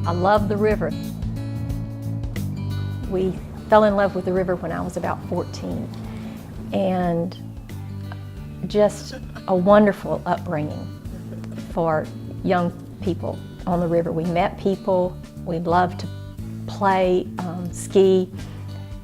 I love the river. We fell in love with the river when I was about 14, and just a wonderful upbringing for young people on the river. We met people, we loved to play, ski,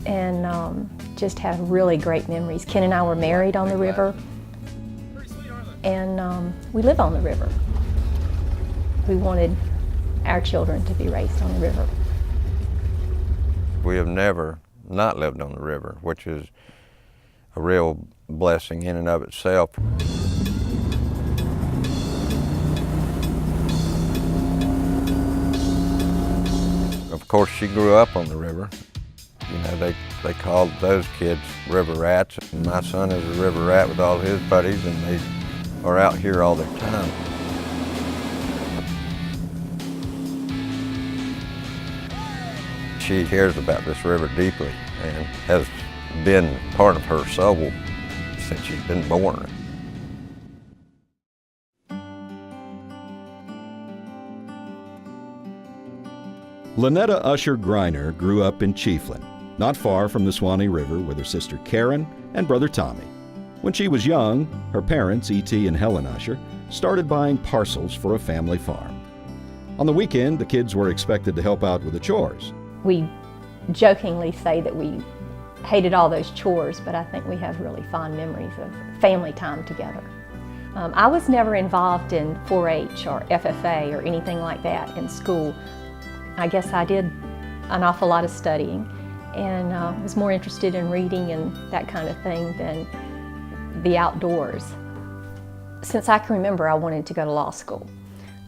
and just have really great memories. Ken and I were married on the river, and we live on the river. We wanted our children to be raised on the river. We have never not lived on the river, which is a real blessing in and of itself. Of course, she grew up on the river. You know, they called those kids river rats. And my son is a river rat with all his buddies, and they are out here all the time. She cares about this river deeply and has been part of her soul since she's been born. Lynetta Usher Griner grew up in Chiefland, not far from the Swanee River, with her sister Karen and brother Tommy. When she was young, her parents, E.T. and Helen Usher, started buying parcels for a family farm. On the weekend, the kids were expected to help out with the chores. We jokingly say that we hated all those chores, but I think we have really fond memories of family time together. I was never involved in 4-H or FFA or anything like that in school. I guess I did an awful lot of studying and was more interested in reading and that kind of thing than the outdoors. Since I can remember, I wanted to go to law school.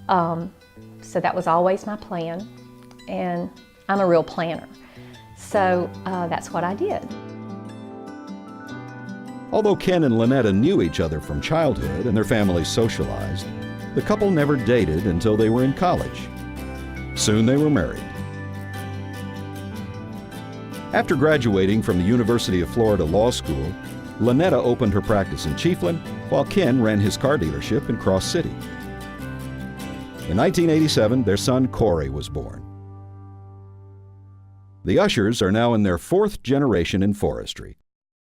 So that was always my plan, and I'm a real planner. So that's what I did. Although Ken and Lynetta knew each other from childhood and their families socialized, the couple never dated until they were in college. Soon they were married. After graduating from the University of Florida Law School, Lynetta opened her practice in Chiefland while Ken ran his car dealership in Cross City. In 1987, their son Corey was born. The Ushers are now in their 4th generation in forestry.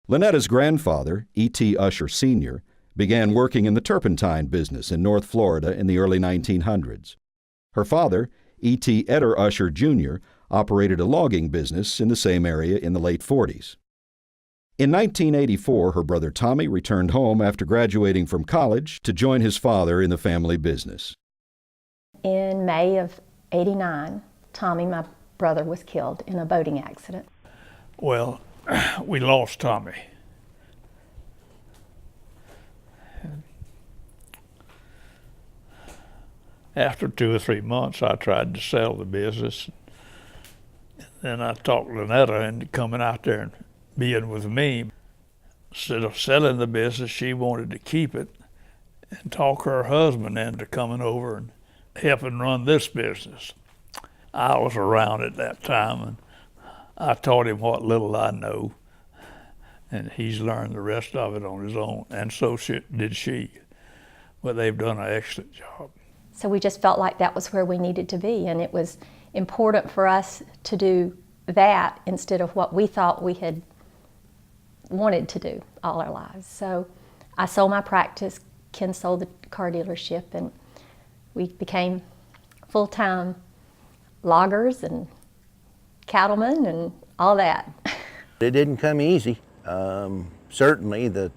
Lynetta's grandfather, E.T. Usher Sr., began working in the turpentine business in North Florida in the early 1900s. Her father, E.T. Eder Usher Jr., operated a logging business in the same area in the late 40s. In 1984, her brother Tommy returned home after graduating from college to join his father in the family business. In May of '89, Tommy, my brother, was killed in a boating accident. Well, we lost Tommy. After 2 or 3 months, I tried to sell the business. Then I talked Lynetta into coming out there and being with me. Instead of selling the business, she wanted to keep it and talk her husband into coming over and helping run this business. I was around at that time, and I taught him what little I know, and he's learned the rest of it on his own, and so did she. But they've done an excellent job. So we just felt like that was where we needed to be, and it was important for us to do that instead of what we thought we had wanted to do all our lives. So I sold my practice, Ken sold the car dealership, and we became full-time loggers and cattlemen and all that. It didn't come easy. Certainly the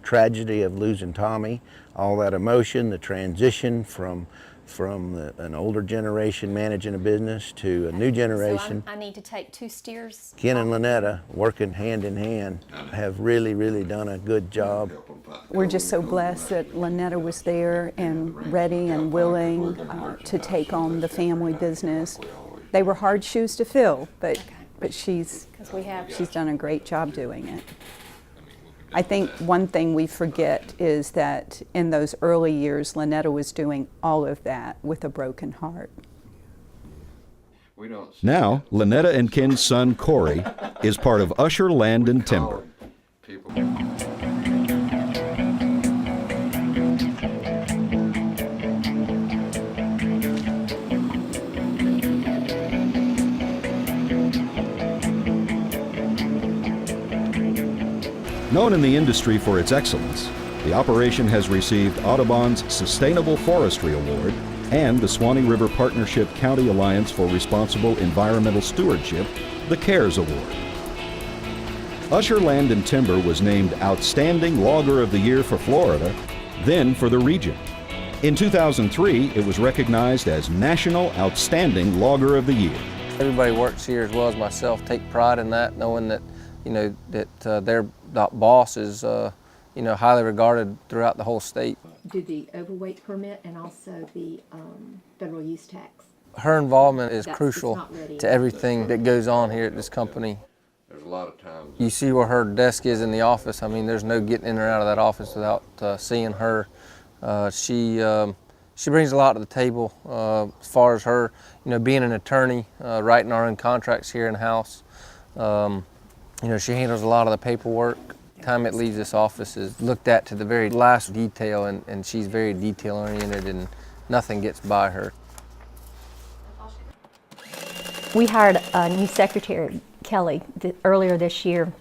tragedy of losing Tommy, all that emotion, the transition from an older generation managing a business to a new generation. So I need to take 2 steers. Ken and Lynetta, working hand in hand, have really done a good job. We're just so blessed that Lynetta was there and ready and willing to take on the family business. They were hard shoes to fill, but she's done a great job doing it. I think one thing we forget is that in those early years, Lynetta was doing all of that with a broken heart. Now, Lynetta and Ken's son Corey is part of Usher Land and Timber. Known in the industry for its excellence, the operation has received Audubon's Sustainable Forestry Award and the Swanee River Partnership County Alliance for Responsible Environmental Stewardship, the CARES Award. Usher Land and Timber was named Outstanding Logger of the Year for Florida, then for the region. In 2003, it was recognized as National Outstanding Logger of the Year. Everybody works here as well as myself take pride in that, knowing that, their boss is, highly regarded throughout the whole state. Do the overweight permit and also the federal use tax. Her involvement is It's crucial not ready. to everything that goes on here at this company. There's a lot of times. You see where her desk is in the office. I mean, there's no getting in or out of that office without seeing her. She brings a lot to the table as far as her, being an attorney, writing our own contracts here in-house. She handles a lot of the paperwork. The time it leaves this office is looked at to the very last detail, and she's very detail-oriented, and nothing gets by her. We hired a new secretary, Kelly, earlier this year,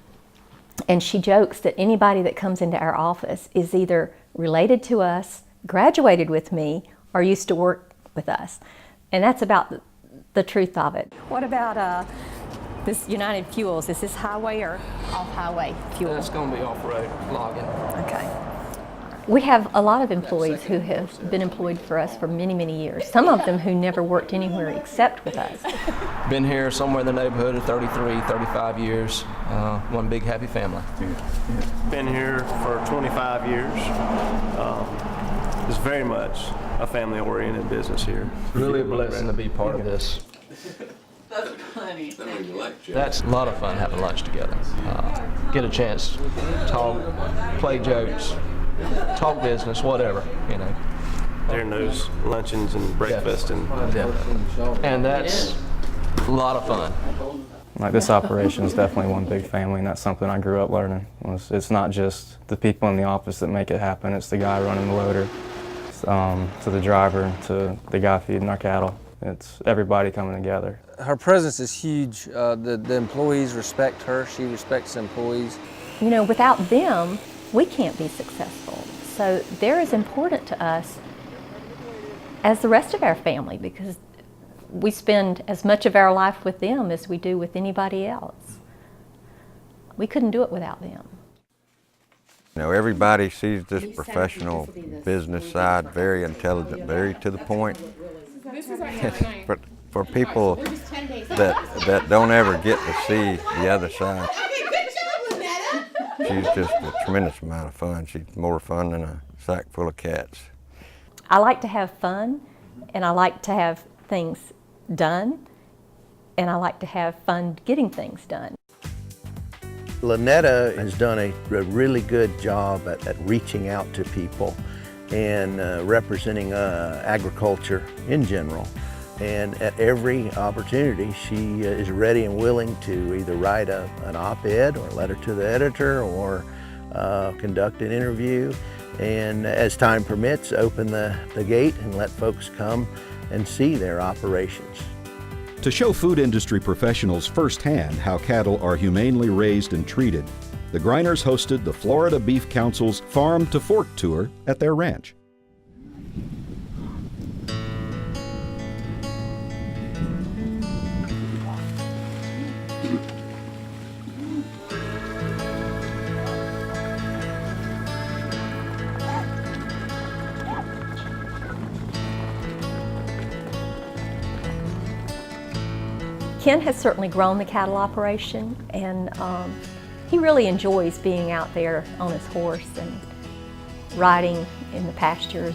and she jokes that anybody that comes into our office is either related to us, graduated with me, or used to work with us. And that's about the truth of it. What about this United Fuels? Is this highway or off-highway fuel? It's going to be off-road logging. Okay. We have a lot of employees who have been employed for us for many, many years. Some of them who never worked anywhere except with us. Been here somewhere in the neighborhood of 33, 35 years. One big happy family. Been here for 25 years. It's very much a family-oriented business here. Really a blessing to be part of this. That's funny. That's a lot of fun having lunch together. Get a chance to talk, play jokes, talk business, whatever, During those luncheons and breakfast And that's a lot of fun. Like, this operation is definitely one big family, and that's something I grew up learning. It's not just the people in the office that make it happen. It's the guy running the loader, to the driver, to the guy feeding our cattle. It's everybody coming together. Her presence is huge. The employees respect her. She respects the employees. Without them, we can't be successful. So they're as important to us as the rest of our family, because we spend as much of our life with them as we do with anybody else. We couldn't do it without them. Everybody sees this professional business side very intelligent, very to the point. For people that don't ever get to see the other side. She's just a tremendous amount of fun. She's more fun than a sack full of cats. I like to have fun, and I like to have things done, and I like to have fun getting things done. Lynetta has done a really good job at reaching out to people and representing agriculture in general. And at every opportunity, she is ready and willing to either write an op-ed or a letter to the editor or conduct an interview. And as time permits, open the gate and let folks come and see their operations. To show food industry professionals firsthand how cattle are humanely raised and treated, the Griners hosted the Florida Beef Council's Farm to Fork tour at their ranch. Ken has certainly grown the cattle operation, and he really enjoys being out there on his horse and riding in the pastures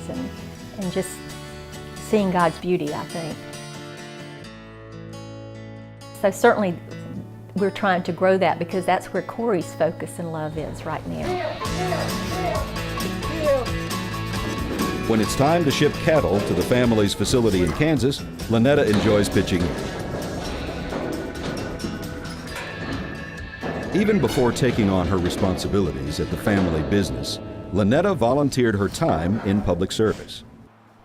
and just seeing God's beauty, I think. So certainly we're trying to grow that, because that's where Corey's focus and love is right now. When it's time to ship cattle to the family's facility in Kansas, Lynetta enjoys pitching in. Even before taking on her responsibilities at the family business, Lynetta volunteered her time in public service.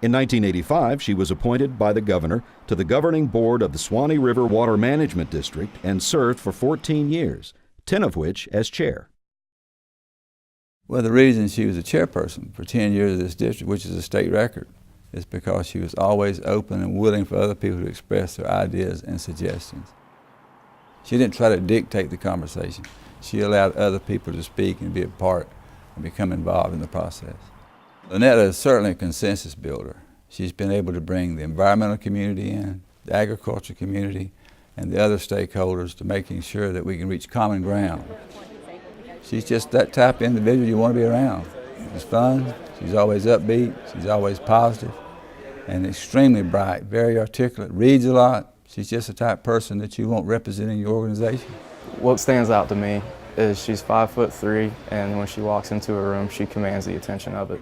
In 1985, she was appointed by the governor to the governing board of the Swanee River Water Management District and served for 14 years, 10 of which as chair. Well, the reason she was a chairperson for 10 years of this district, which is a state record, is because she was always open and willing for other people to express their ideas and suggestions. She didn't try to dictate the conversation. She allowed other people to speak and be a part and become involved in the process. Lynetta is certainly a consensus builder. She's been able to bring the environmental community in, the agriculture community, and the other stakeholders to making sure that we can reach common ground. She's just that type of individual you want to be around. She's fun, she's always upbeat, she's always positive, and extremely bright, very articulate, reads a lot. She's just the type of person that you want representing your organization. What stands out to me is she's 5'3", and when she walks into a room, she commands the attention of it.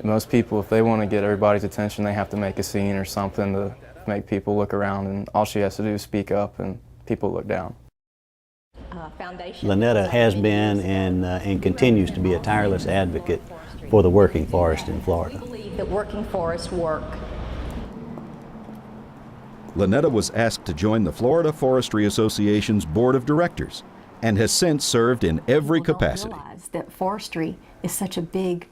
Most people, if they want to get everybody's attention, they have to make a scene or something to make people look around, and all she has to do is speak up and people look down. Lynetta has been and continues to be a tireless advocate for the working forest in Florida. We believe that working forests work. Lynetta was asked to join the Florida Forestry Association's Board of Directors and has since served in every capacity. Don't realize that forestry is such a big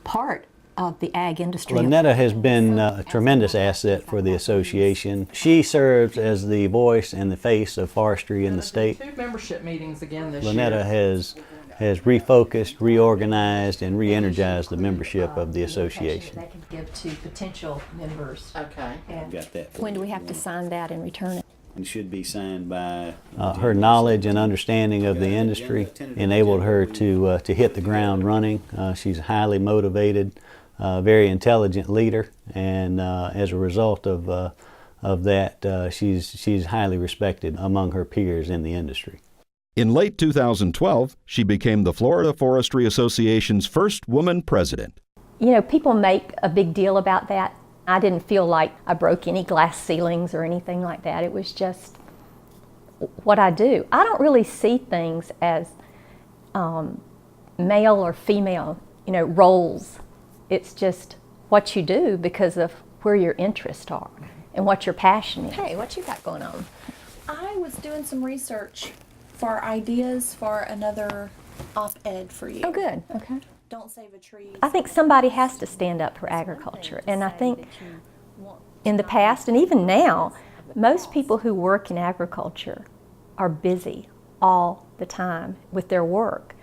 part of the ag industry. Lynetta has been a tremendous asset for the association. She serves as the voice and the face of forestry in the state. 2 membership meetings again this Lynetta year. has refocused, reorganized, and re-energized the membership of the association. They can give to potential members. Okay. And Got that. when do we have to sign that and return it? It should be signed by her knowledge and understanding of the industry enabled her to hit the ground running. She's a highly motivated, very intelligent leader, and as a result of that, she's highly respected among her peers in the industry. In late 2012, she became the Florida Forestry Association's first woman president. You know, people make a big deal about that. I didn't feel like I broke any glass ceilings or anything like that. It was just what I do. I don't really see things as male or female, you know, roles. It's just what you do because of where your interests are and what your passion is. Hey, what you got going on? I was doing some research for ideas for another op-ed for you. Oh, good. Okay. Don't save a tree. I think somebody has to stand up for agriculture, and I think in the past and even now, most people who work in agriculture are busy all the time with their work,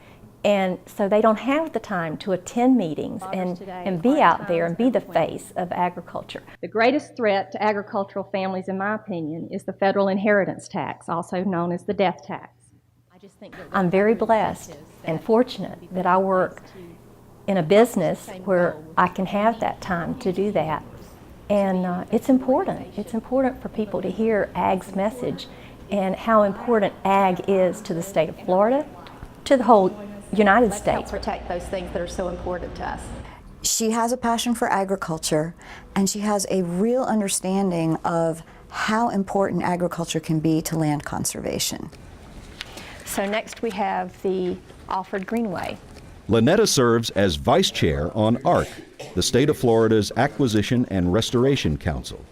and so they don't have the time to attend meetings and be out there and be the face of agriculture. The greatest threat to agricultural families, in my opinion, is the federal inheritance tax, also known as the death tax. I'm very blessed and fortunate that I work in a business where I can have that time to do that. And it's important. It's important for people to hear AG's message and how important AG is to the state of Florida, to the whole United States. Let's help protect those things that are so important to us. She has a passion for agriculture, and she has a real understanding of how important agriculture can be to land conservation. So next we have the Alfred Greenway. Lynetta serves as vice chair on ARC, the state of Florida's Acquisition and Restoration Council.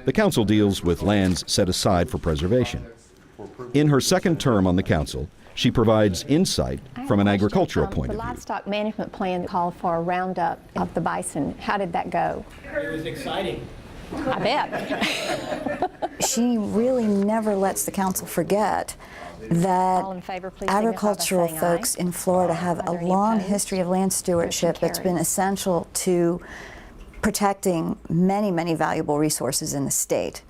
The council deals with lands set aside for preservation. In her second term on the council, she provides insight from an agricultural point of view. The livestock management plan called for a roundup of the bison. How did that go? It was exciting. I bet. She really never lets the council forget that agricultural folks in Florida have a long history of land stewardship that's been essential to protecting many, many valuable resources in the state.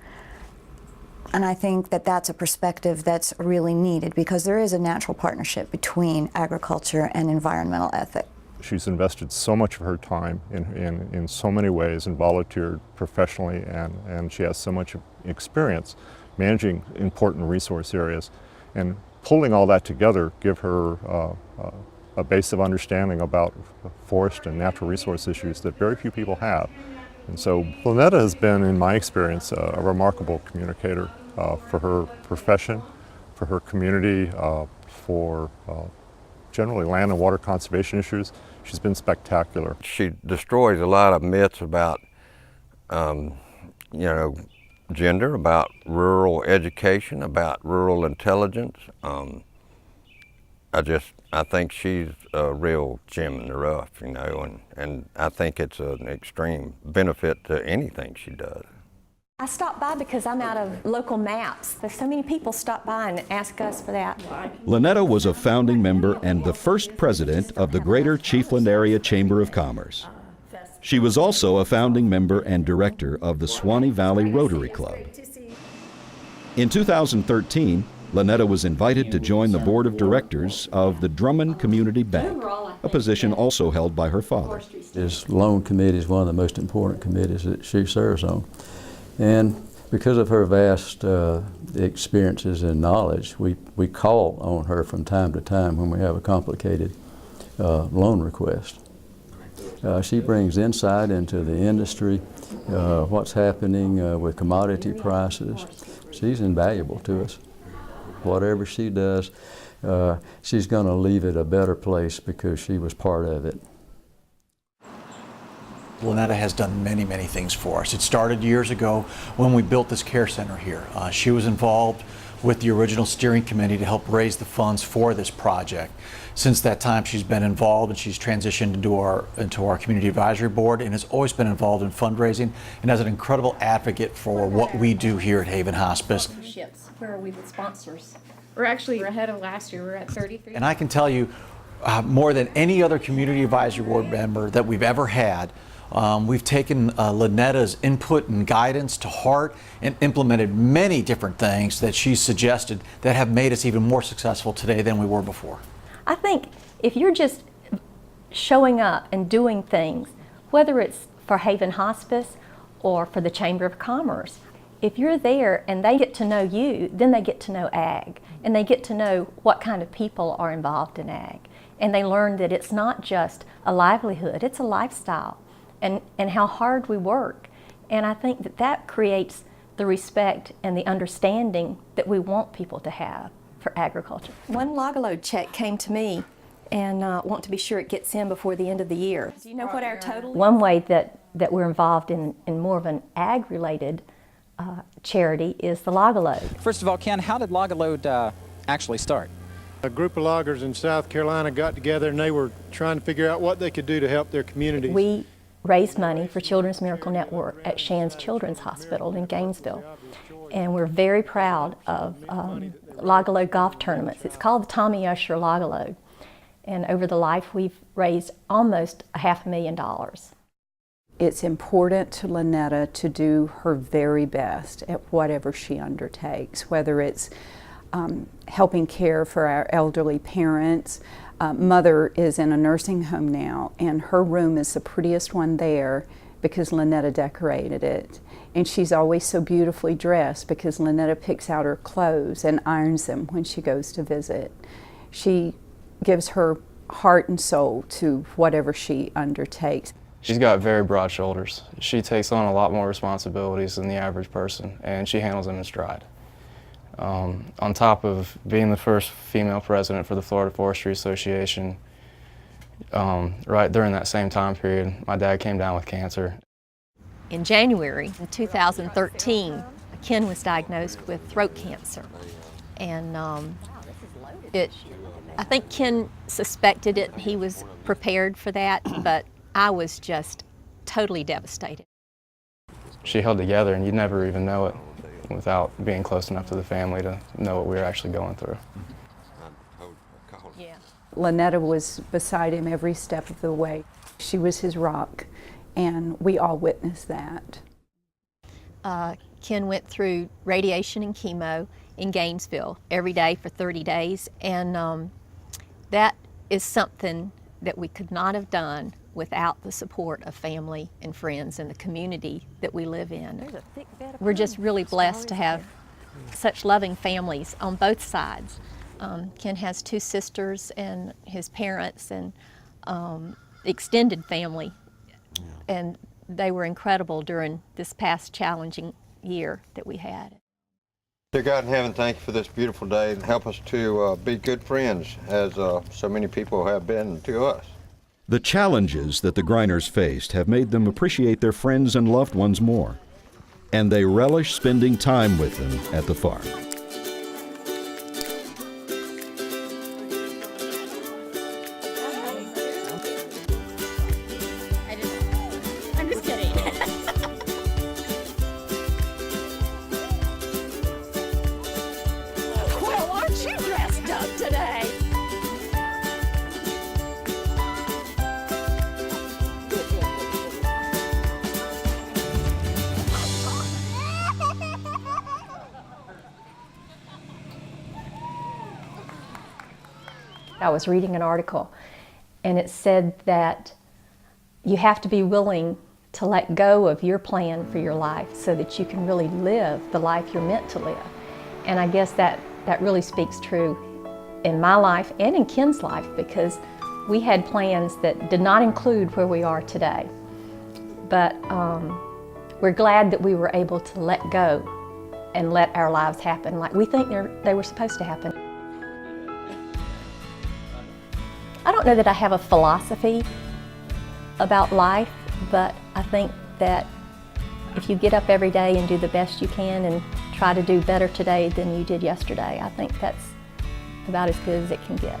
And I think that that's a perspective that's really needed because there is a natural partnership between agriculture and environmental ethics. She's invested so much of her time in so many ways and volunteered professionally, and she has so much experience managing important resource areas. And pulling all that together give her a base of understanding about forest and natural resource issues that very few people have. And so Lynetta has been, in my experience, a remarkable communicator for her profession, for her community, for generally land and water conservation issues. She's been spectacular. She destroys a lot of myths about, gender, about rural education, about rural intelligence. I think she's a real gem in the rough, you know, and I think it's an extreme benefit to anything she does. I stopped by because I'm out of local maps. There's so many people stop by and ask us for that. Lynetta was a founding member and the first president of the Greater Chiefland Area Chamber of Commerce. She was also a founding member and director of the Swanee Valley Rotary Club. In 2013, Lynetta was invited to join the board of directors of the Drummond Community Bank, a position also held by her father. This loan committee is one of the most important committees that she serves on. And because of her vast experiences and knowledge, we call on her from time to time when we have a complicated loan request. She brings insight into the industry, what's happening with commodity prices. She's invaluable to us. Whatever she does, she's going to leave it a better place because she was part of it. Lynetta has done many, many things for us. It started years ago when we built this care center here. She was involved with the original steering committee to help raise the funds for this project. Since that time, she's been involved and she's transitioned into our community advisory board and has always been involved in fundraising and as an incredible advocate for what we do here at Haven Hospice. Where are we with sponsors? We're actually ahead of last year. We're at 33. And I can tell you, more than any other community advisory board member that we've ever had, we've taken Lynetta's input and guidance to heart and implemented many different things that she's suggested that have made us even more successful today than we were before. I think if you're just showing up and doing things, whether it's for Haven Hospice or for the Chamber of Commerce, if you're there and they get to know you, then they get to know ag, and they get to know what kind of people are involved in ag. And they learn that it's not just a livelihood, it's a lifestyle, and how hard we work. And I think that that creates the respect and the understanding that we want people to have for agriculture. One log-a-load check came to me, and want to be sure it gets in before the end of the year. Do you know what our total is? One way that we're involved in more of an ag-related charity is the log-a-load. First of all, Ken, how did log-a-load actually start? A group of loggers in South Carolina got together and they were trying to figure out what they could do to help their communities. We raised money for Children's Miracle Network at Shands Children's Hospital in Gainesville. And we're very proud of log-a-load golf tournaments. It's called the Tommy Usher log-a-load. And over the life, we've raised almost $500,000. It's important to Lynetta to do her very best at whatever she undertakes, whether it's helping care for our elderly parents. Mother is in a nursing home now, and her room is the prettiest one there because Lynetta decorated it. And she's always so beautifully dressed because Lynetta picks out her clothes and irons them when she goes to visit. She gives her heart and soul to whatever she undertakes. She's got very broad shoulders. She takes on a lot more responsibilities than the average person, and she handles them in stride. On top of being the first female president for the Florida Forestry Association, right during that same time period, my dad came down with cancer. In January of 2013, Ken was diagnosed with throat cancer. And I think Ken suspected it. He was prepared for that, but I was just totally devastated. She held together, and you'd never even know it without being close enough to the family to know what we were actually going through. Yeah. Lynetta was beside him every step of the way. She was his rock, and we all witnessed that. Ken went through radiation and chemo in Gainesville every day for 30 days, and that is something that we could not have done without the support of family and friends and the community that we live in. We're just really blessed to have such loving families on both sides. Ken has 2 sisters and his parents and extended family, and they were incredible during this past challenging year that we had. Dear God in heaven, thank you for this beautiful day, and help us to be good friends as so many people have been to us. The challenges that the Griners faced have made them appreciate their friends and loved ones more, and they relish spending time with them at the farm. I was reading an article and it said that you have to be willing to let go of your plan for your life so that you can really live the life you're meant to live. And I guess that really speaks true in my life and in Ken's life, because we had plans that did not include where we are today. But we're glad that we were able to let go and let our lives happen like we think they were supposed to happen. I don't know that I have a philosophy about life, but I think that if you get up every day and do the best you can and try to do better today than you did yesterday, I think that's about as good as it can get.